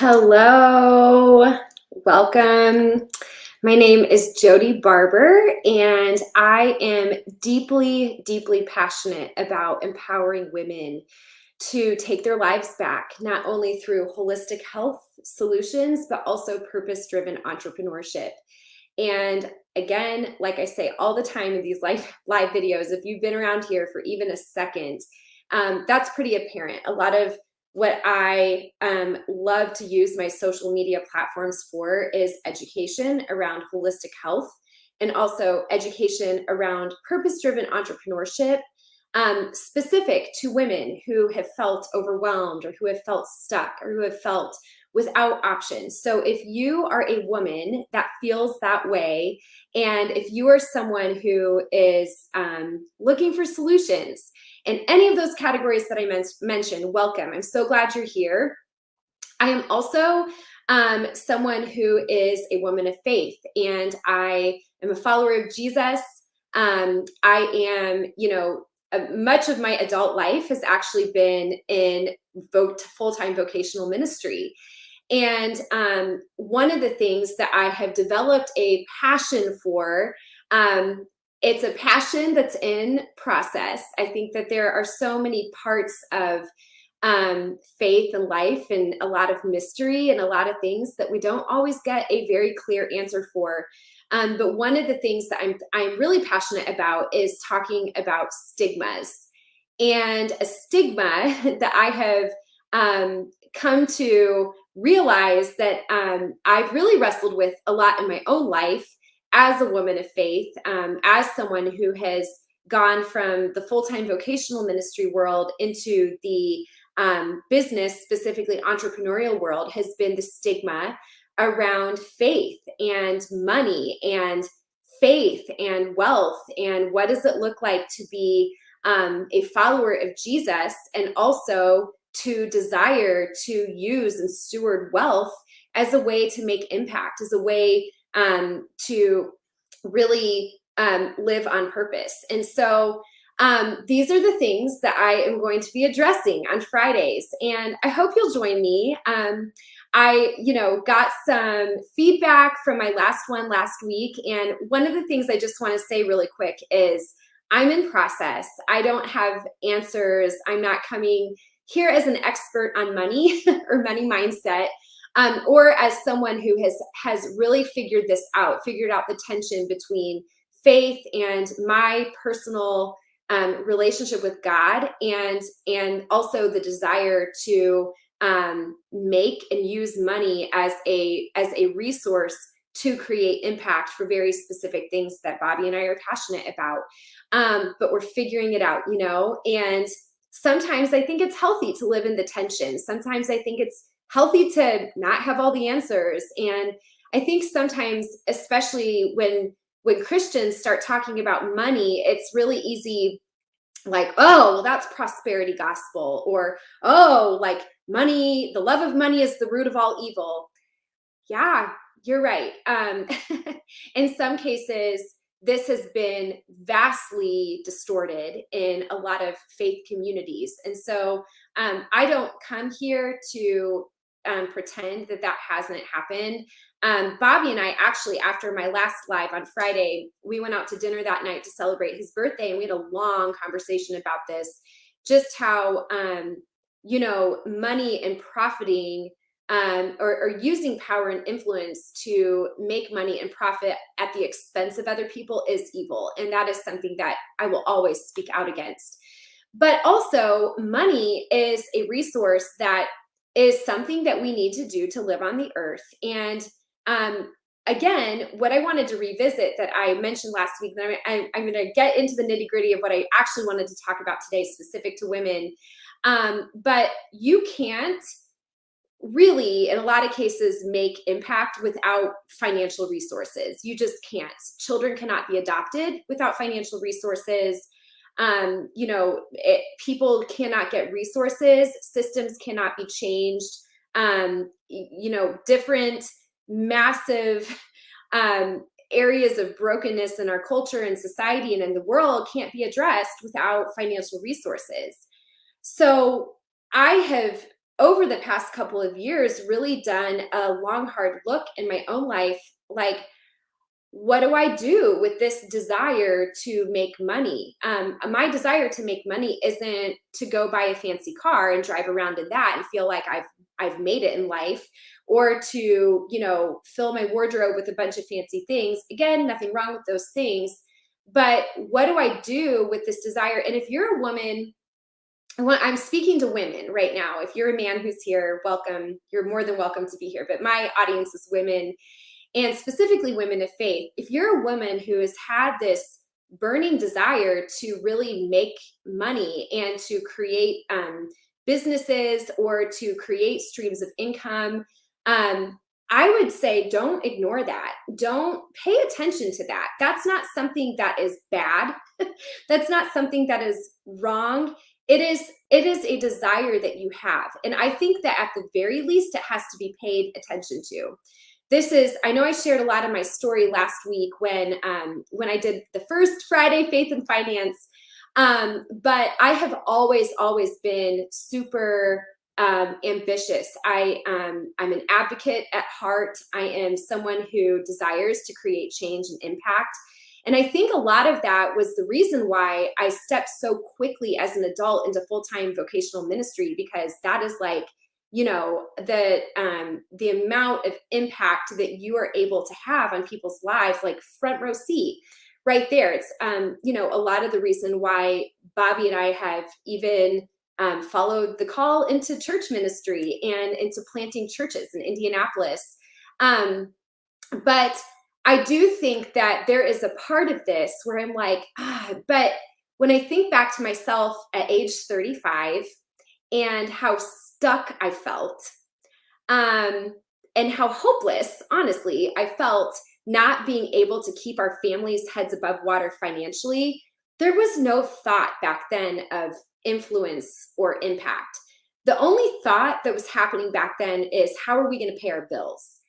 Hello, welcome. My name is Jody Barber, and I am deeply, deeply passionate about empowering women to take their lives back, not only through holistic health solutions, but also purpose driven entrepreneurship. And again, like I say all the time in these live videos, if you've been around here for even a second, that's pretty apparent. A lot of what I love to use my social media platforms for is education around holistic health and also education around purpose driven entrepreneurship, specific to women who have felt overwhelmed or who have felt stuck or who have felt without options. So if you are a woman that feels that way, and if you are someone who is looking for solutions in any of those categories that I mentioned, welcome. I'm so glad you're here. I am also someone who is a woman of faith, and I am a follower of Jesus. I am, much of my adult life has actually been in full-time vocational ministry. And one of the things that I have developed a passion for, it's a passion that's in process. I think that there are so many parts of faith and life and a lot of mystery and a lot of things that we don't always get a very clear answer for. But one of the things that I'm really passionate about is talking about stigmas. And a stigma that I have come to realize that I've really wrestled with a lot in my own life as a woman of faith, as someone who has gone from the full-time vocational ministry world into the business, specifically entrepreneurial world, has been the stigma around faith and money and faith and wealth, and what does it look like to be a follower of Jesus, and also to desire to use and steward wealth as a way to make impact, as a way to really live on purpose. And so these are the things that I am going to be addressing on Fridays, and I hope you'll join me. I, got some feedback from my last one last week, and one of the things I just want to say really quick is I'm in process. I don't have answers. I'm not coming here as an expert on money or money mindset, or as someone who has really figured this out, figured out the tension between faith and my personal relationship with God, and also the desire to make and use money as a resource to create impact for very specific things that Bobby and I are passionate about. But we're figuring it out, and sometimes I think it's healthy to live in the tension. Sometimes I think it's healthy to not have all the answers. And I think sometimes, especially when Christians start talking about money, it's really easy, like, oh, well, that's prosperity gospel, or oh, like money, the love of money is the root of all evil. Yeah, you're right. In some cases, this has been vastly distorted in a lot of faith communities. And so I don't come here to pretend that that hasn't happened. Bobby and I actually, after my last live on Friday, we went out to dinner that night to celebrate his birthday, and we had a long conversation about this, just how, money and profiting, or using power and influence to make money and profit at the expense of other people is evil. And that is something that I will always speak out against. But also, money is a resource that is something that we need to do to live on the earth. And again, what I wanted to revisit that I mentioned last week, that I'm going to get into the nitty gritty of what I actually wanted to talk about today, specific to women. But you can't really, in a lot of cases, make impact without financial resources. You just can't. Children cannot be adopted without financial resources. People cannot get resources. Systems cannot be changed. Different massive areas of brokenness in our culture and society and in the world can't be addressed without financial resources. So I have over the past couple of years, really done a long, hard look in my own life. Like, what do I do with this desire to make money? My desire to make money isn't to go buy a fancy car and drive around in that and feel like I've made it in life, or to, fill my wardrobe with a bunch of fancy things. Again, nothing wrong with those things, but what do I do with this desire? And if you're a woman, I'm speaking to women right now. If you're a man who's here, welcome. You're more than welcome to be here. But my audience is women, and specifically women of faith. If you're a woman who has had this burning desire to really make money and to create businesses or to create streams of income, I would say don't ignore that. Don't pay attention to that. That's not something that is bad. That's not something that is wrong. It is a desire that you have. And I think that at the very least, it has to be paid attention to. I know I shared a lot of my story last week when I did the first Friday Faith and Finance. But I have always been super ambitious. I'm an advocate at heart. I am someone who desires to create change and impact. And I think a lot of that was the reason why I stepped so quickly as an adult into full-time vocational ministry, because that is like, the amount of impact that you are able to have on people's lives, like front row seat right there. It's a lot of the reason why Bobby and I have even followed the call into church ministry and into planting churches in Indianapolis. But I do think that there is a part of this where I'm like, but when I think back to myself at age 35 and how stuck I felt, and how hopeless, honestly, I felt not being able to keep our family's heads above water financially, there was no thought back then of influence or impact. The only thought that was happening back then is, how are we going to pay our bills?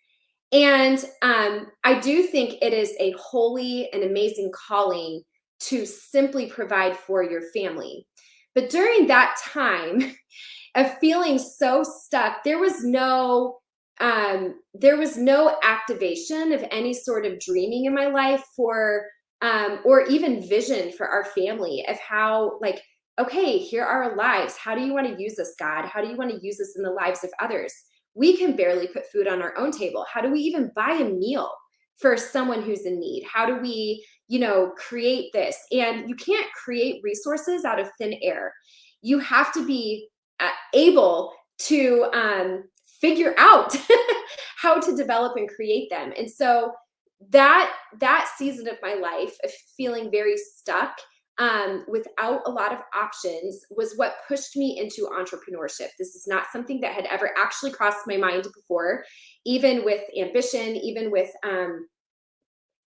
And I do think it is a holy and amazing calling to simply provide for your family. But during that time of feeling so stuck, there was no activation of any sort of dreaming in my life for or even vision for our family of how, like, okay, here are our lives. How do you want to use this, God? How do you want to use this in the lives of others? We can barely put food on our own table. How do we even buy a meal for someone who's in need? How do we, create this? And you can't create resources out of thin air. You have to be able to figure out how to develop and create them. And so that season of my life of feeling very stuck without a lot of options was what pushed me into entrepreneurship. This is not something that had ever actually crossed my mind before, even with ambition, even with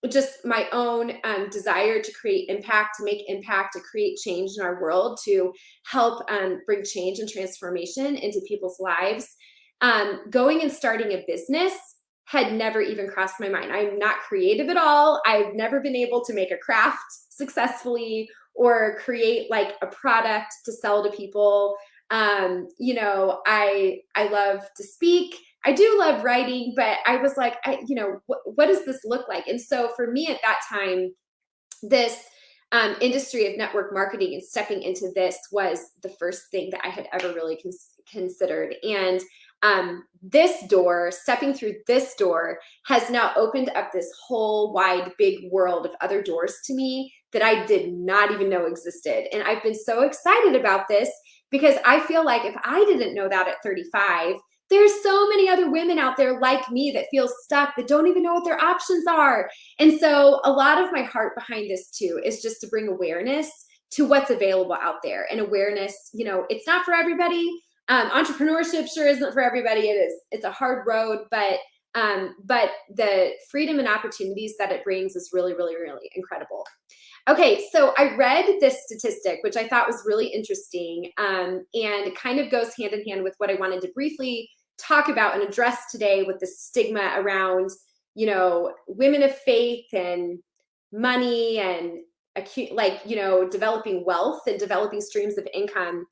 just my own desire to create impact, to make impact, to create change in our world, to help bring change and transformation into people's lives. Going and starting a business had never even crossed my mind. I'm not creative at all. I've never been able to make a craft successfully or create like a product to sell to people. I love to speak. I do love writing, but I was like, what does this look like? And so for me at that time, this industry of network marketing and stepping into this was the first thing that I had ever really considered. And stepping through this door has now opened up this whole wide, big world of other doors to me that I did not even know existed. And I've been so excited about this because I feel like if I didn't know that at 35, there's so many other women out there like me that feel stuck, that don't even know what their options are. And so a lot of my heart behind this too is just to bring awareness to what's available out there. And awareness, it's not for everybody. Entrepreneurship sure isn't for everybody. It's a hard road, but the freedom and opportunities that it brings is really, really, really incredible. Okay, so I read this statistic, which I thought was really interesting, and it kind of goes hand in hand with what I wanted to briefly talk about and address today with the stigma around, women of faith and money and developing wealth and developing streams of income.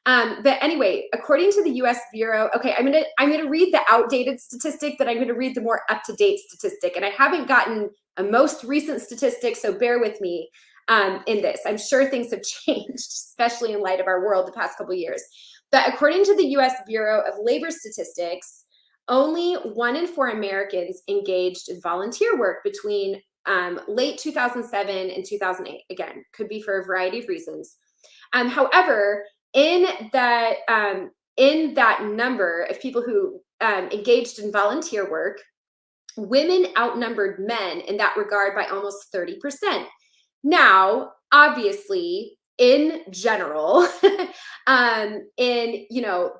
But anyway, according to the US Bureau, okay, I'm gonna read the outdated statistic, but I'm gonna read the more up-to-date statistic. And I haven't gotten a most recent statistic, so bear with me in this. I'm sure things have changed, especially in light of our world the past couple of years. But according to the US Bureau of Labor Statistics, only 1 in 4 Americans engaged in volunteer work between late 2007 and 2008. Again, could be for a variety of reasons. However, in that number of people who engaged in volunteer work, women outnumbered men in that regard by almost 30%. Now, obviously, in general, in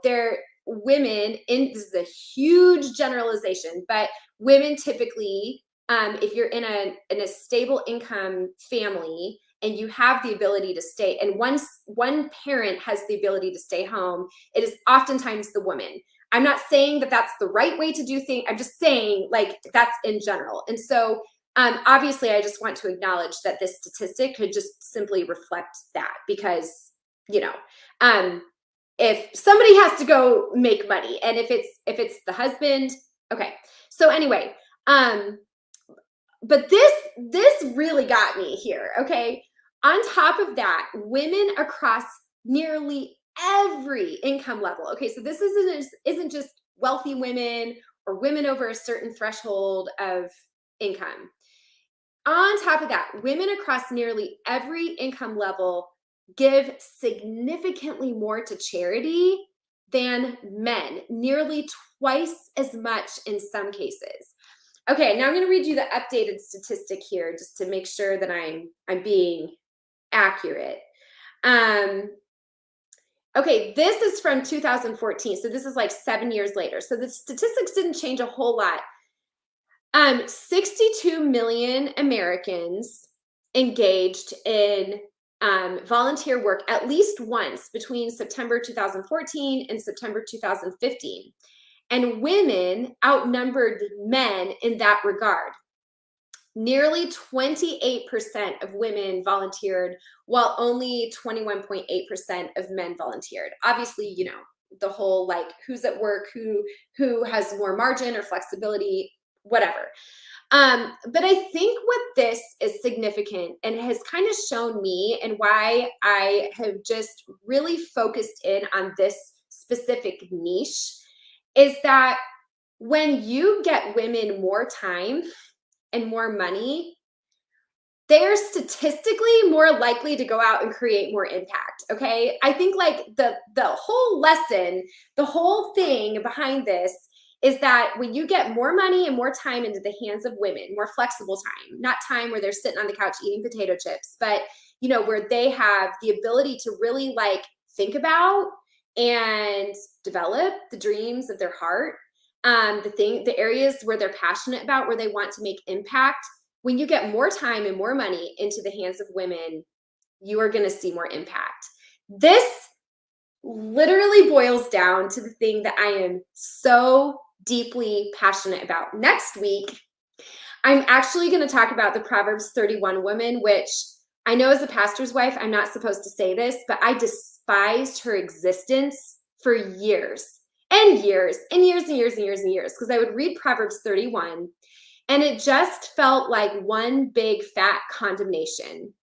there women in this is a huge generalization, but women typically, if you're in a stable income family and you have the ability to stay, and one parent has the ability to stay home, it is oftentimes the woman. I'm not saying that that's the right way to do things. I'm just saying like that's in general. And so obviously, I just want to acknowledge that this statistic could just simply reflect that because, you know, um, if somebody has to go make money, and if it's the husband, okay. So anyway, but this really got me here. Okay, on top of that, women across nearly every income level. Okay, so this isn't just wealthy women or women over a certain threshold of income. On top of that, women across nearly every income level give significantly more to charity than men, nearly twice as much in some cases. Okay, now I'm going to read you the updated statistic here just to make sure that I'm being accurate. Okay, this is from 2014, so this is like 7 years later. So the statistics didn't change a whole lot. 62 million Americans engaged in volunteer work at least once between September 2014 and September 2015. And women outnumbered men in that regard. Nearly 28% of women volunteered, while only 21.8% of men volunteered. Obviously, the whole like who's at work, who has more margin or flexibility, whatever. But I think what this is significant and has kind of shown me, and why I have just really focused in on this specific niche, is that when you get women more time and more money, they're statistically more likely to go out and create more impact. Okay, I think like the whole lesson, the whole thing behind this is that when you get more money and more time into the hands of women, more flexible time, not time where they're sitting on the couch eating potato chips, but where they have the ability to really like think about and develop the dreams of their heart, the areas where they're passionate about, where they want to make impact. When you get more time and more money into the hands of women, you are going to see more impact. This literally boils down to the thing that I am so deeply passionate about. Next week, I'm actually going to talk about the Proverbs 31 woman, which I know as a pastor's wife, I'm not supposed to say this, but I despised her existence for years and years and years and years and years and years, because I would read Proverbs 31 and it just felt like one big fat condemnation,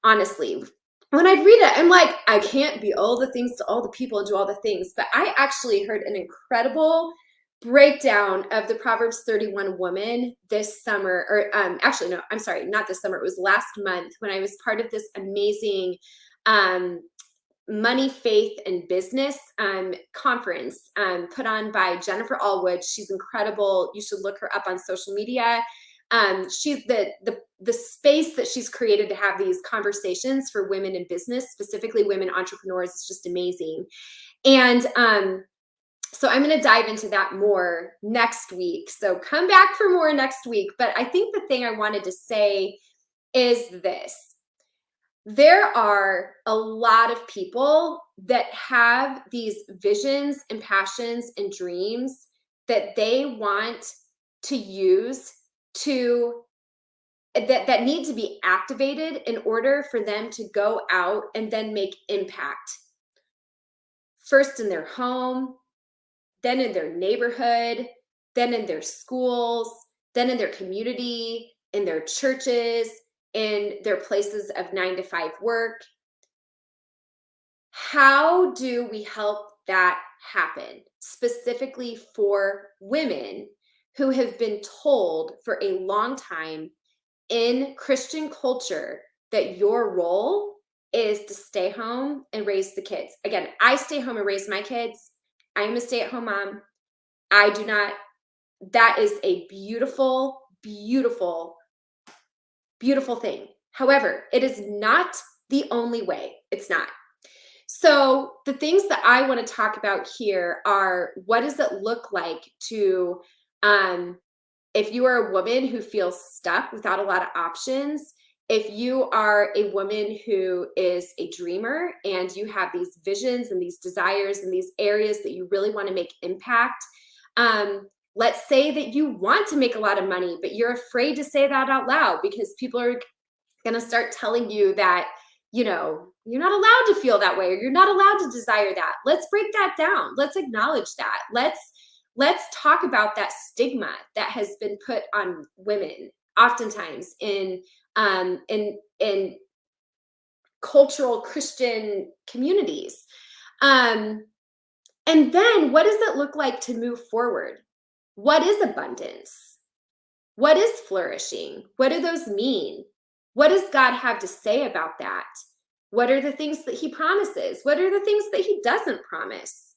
honestly. When I'd read it, I'm like, I can't be all the things to all the people and do all the things. But I actually heard an incredible breakdown of the Proverbs 31 woman this summer, or actually, no, I'm sorry, not this summer. It was last month when I was part of this amazing money, faith, and business conference put on by Jennifer Allwood. She's incredible. You should look her up on social media. She's the space that she's created to have these conversations for women in business, specifically women entrepreneurs, is just amazing. And so I'm going to dive into that more next week. So come back for more next week. But I think the thing I wanted to say is this. There are a lot of people that have these visions and passions and dreams that they want to use that need to be activated in order for them to go out and then make impact. first in their home, then in their neighborhood, then in their schools, then in their community, in their churches, in their places of 9 to 5 work. How do we help that happen, specifically for women who have been told for a long time in Christian culture that your role is to stay home and raise the kids? Again, I stay home and raise my kids. I am a stay-at-home mom. I do not, that is a beautiful, beautiful, beautiful thing. However, it is not the only way. It's not. So the things that I want to talk about here are, what does it look like to, if you are a woman who feels stuck without a lot of options, if you are a woman who is a dreamer and you have these visions and these desires and these areas that you really want to make impact, let's say that you want to make a lot of money, but you're afraid to say that out loud because people are going to start telling you that, you're not allowed to feel that way, or you're not allowed to desire that. Let's break that down. Let's acknowledge that. Let's talk about that stigma that has been put on women oftentimes in cultural Christian communities. And then what does it look like to move forward? What is abundance? What is flourishing? What do those mean? What does God have to say about that? What are the things that he promises? What are the things that he doesn't promise?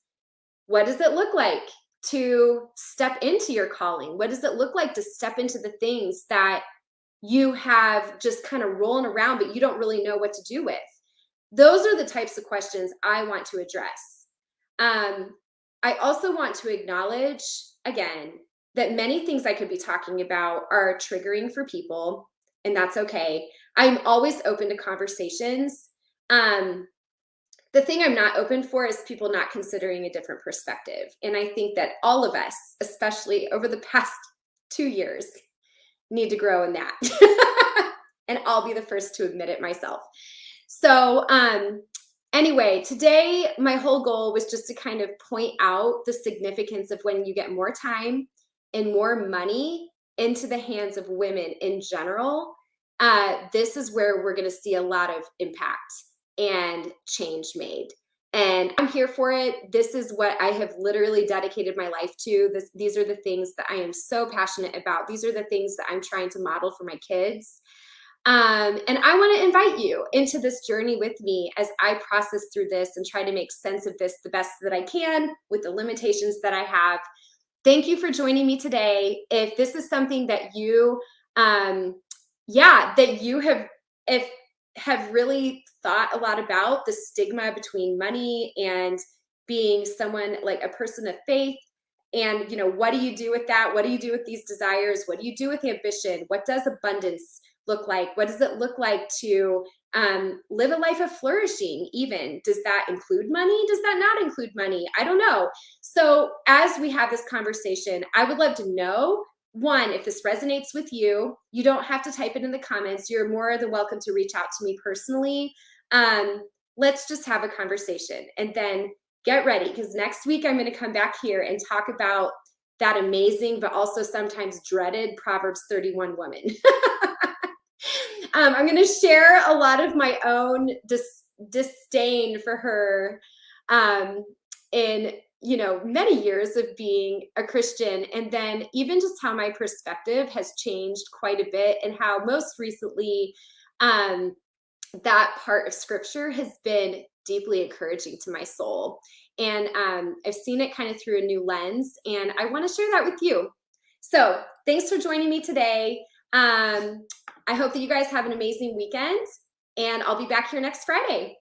What does it look like to step into your calling? What does it look like to step into the things that you have just kind of rolling around, but you don't really know what to do with? Those are the types of questions I want to address. I also want to acknowledge, again, that many things I could be talking about are triggering for people, and that's okay. I'm always open to conversations. The thing I'm not open for is people not considering a different perspective. And I think that all of us, especially over the past 2 years, need to grow in that. And I'll be the first to admit it myself. So anyway, today my whole goal was just to kind of point out the significance of when you get more time and more money into the hands of women in general. This is where we're going to see a lot of impact and change made. And I'm here for it. This is what I have literally dedicated my life to. These are the things that I am so passionate about. These are the things that I'm trying to model for my kids. And I want to invite you into this journey with me as I process through this and try to make sense of this the best that I can with the limitations that I have. Thank you for joining me today. If this is something that you, that you have really thought a lot about, the stigma between money and being someone like a person of faith, and what do you do with that? What do you do with these desires? What do you do with ambition? What does abundance look like? What does it look like to live a life of flourishing? Even, does that include money? Does that not include money? I don't know. So as we have this conversation, I would love to know, one, if this resonates with you. You don't have to type it in the comments. You're more than welcome to reach out to me personally. Let's just have a conversation, and then get ready, because next week I'm going to come back here and talk about that amazing but also sometimes dreaded Proverbs 31 woman. I'm going to share a lot of my own disdain for her in many years of being a Christian, and then even just how my perspective has changed quite a bit, and how most recently that part of scripture has been deeply encouraging to my soul. And I've seen it kind of through a new lens, and I want to share that with you. So thanks for joining me today. I hope that you guys have an amazing weekend, and I'll be back here next Friday.